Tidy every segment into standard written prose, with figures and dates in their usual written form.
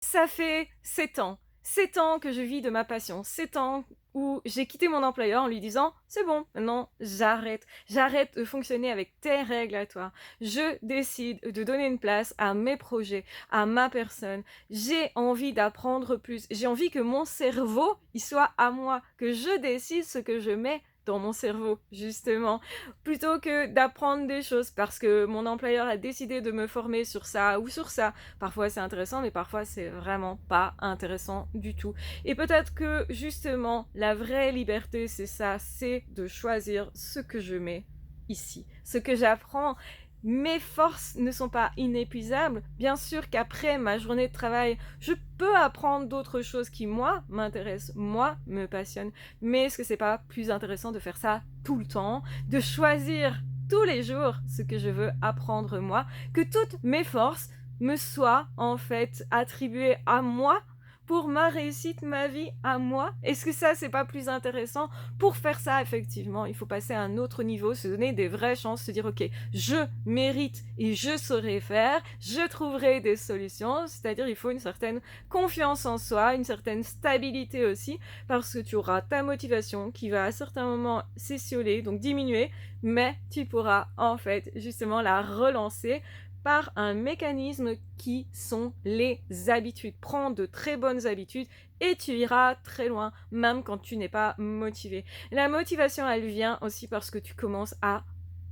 Ça fait 7 ans. 7 ans que je vis de ma passion. 7 ans où j'ai quitté mon employeur en lui disant: «C'est bon, maintenant j'arrête. J'arrête de fonctionner avec tes règles à toi. Je décide de donner une place à mes projets, à ma personne. J'ai envie d'apprendre plus. J'ai envie que mon cerveau, il soit à moi, que je décide ce que je mets dans mon cerveau, justement, plutôt que d'apprendre des choses parce que mon employeur a décidé de me former sur ça ou sur ça. Parfois c'est intéressant, mais parfois c'est vraiment pas intéressant du tout. Et peut-être que justement, la vraie liberté, c'est ça, c'est de choisir ce que je mets ici, ce que j'apprends. Mes forces ne sont pas inépuisables. Bien sûr qu'après ma journée de travail, je peux apprendre d'autres choses qui, moi, m'intéressent, moi, me passionnent. Mais est-ce que c'est pas plus intéressant de faire ça tout le temps, de choisir tous les jours ce que je veux apprendre moi, que toutes mes forces me soient en fait attribuées à moi pour ma réussite, ma vie à moi? Est-ce que ça, c'est pas plus intéressant? Pour faire ça, effectivement, il faut passer à un autre niveau, se donner des vraies chances, se dire: «OK, je mérite et je saurai faire, je trouverai des solutions». C'est-à-dire, il faut une certaine confiance en soi, une certaine stabilité aussi, parce que tu auras ta motivation qui va à certains moments s'étioler, donc diminuer, mais tu pourras en fait justement la relancer par un mécanisme qui sont les habitudes. Prends de très bonnes habitudes et tu iras très loin, même quand tu n'es pas motivé. La motivation, elle vient aussi parce que tu commences à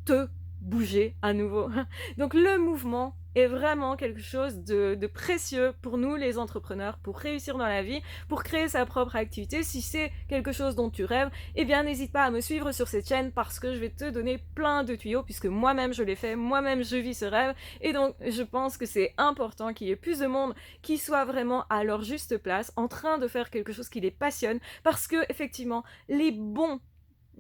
te bouger à nouveau. Donc le mouvement est vraiment quelque chose de précieux pour nous les entrepreneurs, pour réussir dans la vie, pour créer sa propre activité. Si c'est quelque chose dont tu rêves, eh bien n'hésite pas à me suivre sur cette chaîne parce que je vais te donner plein de tuyaux puisque moi-même je l'ai fait, moi-même je vis ce rêve et donc je pense que c'est important qu'il y ait plus de monde qui soit vraiment à leur juste place, en train de faire quelque chose qui les passionne parce que effectivement les bons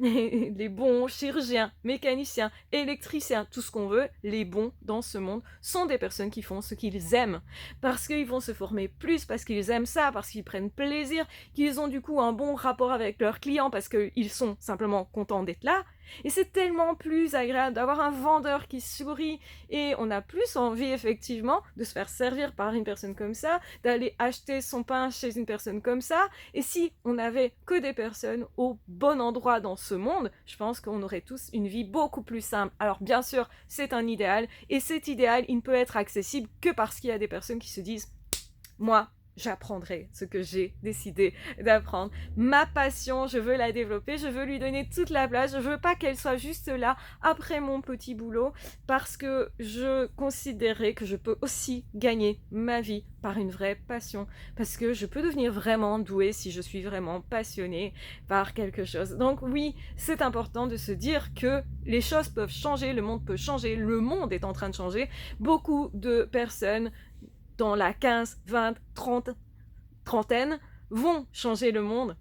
les bons chirurgiens, mécaniciens, électriciens, tout ce qu'on veut, les bons dans ce monde sont des personnes qui font ce qu'ils aiment. Parce qu'ils vont se former plus, parce qu'ils aiment ça, parce qu'ils prennent plaisir, qu'ils ont du coup un bon rapport avec leurs clients, parce qu'ils sont simplement contents d'être là. Et c'est tellement plus agréable d'avoir un vendeur qui sourit et on a plus envie effectivement de se faire servir par une personne comme ça, d'aller acheter son pain chez une personne comme ça. Et si on n'avait que des personnes au bon endroit dans ce monde, je pense qu'on aurait tous une vie beaucoup plus simple. Alors bien sûr, c'est un idéal, et cet idéal, il ne peut être accessible que parce qu'il y a des personnes qui se disent: moi, j'apprendrai ce que j'ai décidé d'apprendre. Ma passion, je veux la développer, je veux lui donner toute la place, je veux pas qu'elle soit juste là après mon petit boulot parce que je considérais que je peux aussi gagner ma vie par une vraie passion parce que je peux devenir vraiment douée si je suis vraiment passionnée par quelque chose. Donc oui, c'est important de se dire que les choses peuvent changer, le monde peut changer, le monde est en train de changer. Beaucoup de personnes dans la 15, 20, 30, trentaine vont changer le monde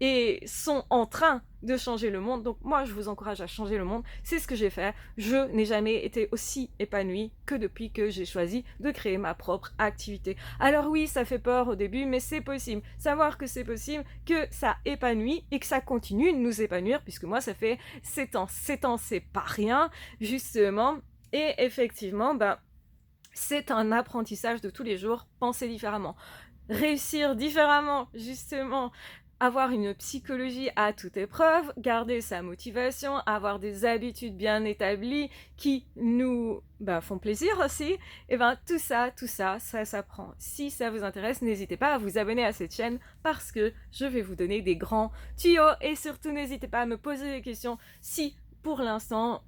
et sont en train de changer le monde. Donc moi, je vous encourage à changer le monde. C'est ce que j'ai fait. Je n'ai jamais été aussi épanouie que depuis que j'ai choisi de créer ma propre activité. Alors oui, ça fait peur au début, mais c'est possible. Savoir que c'est possible, que ça épanouit et que ça continue de nous épanouir, puisque moi, ça fait 7 ans. 7 ans, c'est pas rien, justement. Et effectivement, c'est un apprentissage de tous les jours, penser différemment, réussir différemment, justement, avoir une psychologie à toute épreuve, garder sa motivation, avoir des habitudes bien établies qui nous font plaisir aussi, et ça s'apprend. Si ça vous intéresse, n'hésitez pas à vous abonner à cette chaîne parce que je vais vous donner des grands tuyaux et surtout n'hésitez pas à me poser des questions si pour l'instant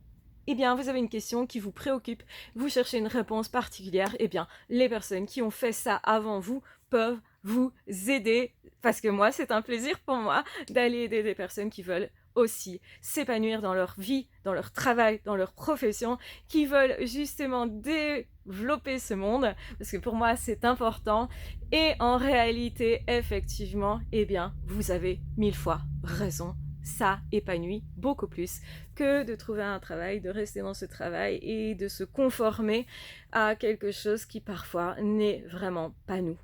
eh bien, vous avez une question qui vous préoccupe, vous cherchez une réponse particulière, eh bien, les personnes qui ont fait ça avant vous peuvent vous aider, parce que moi, c'est un plaisir pour moi d'aller aider des personnes qui veulent aussi s'épanouir dans leur vie, dans leur travail, dans leur profession, qui veulent justement développer ce monde, parce que pour moi, c'est important. Et en réalité, effectivement, eh bien, vous avez 1000 fois raison. Ça épanouit beaucoup plus que de trouver un travail, de rester dans ce travail et de se conformer à quelque chose qui parfois n'est vraiment pas nous.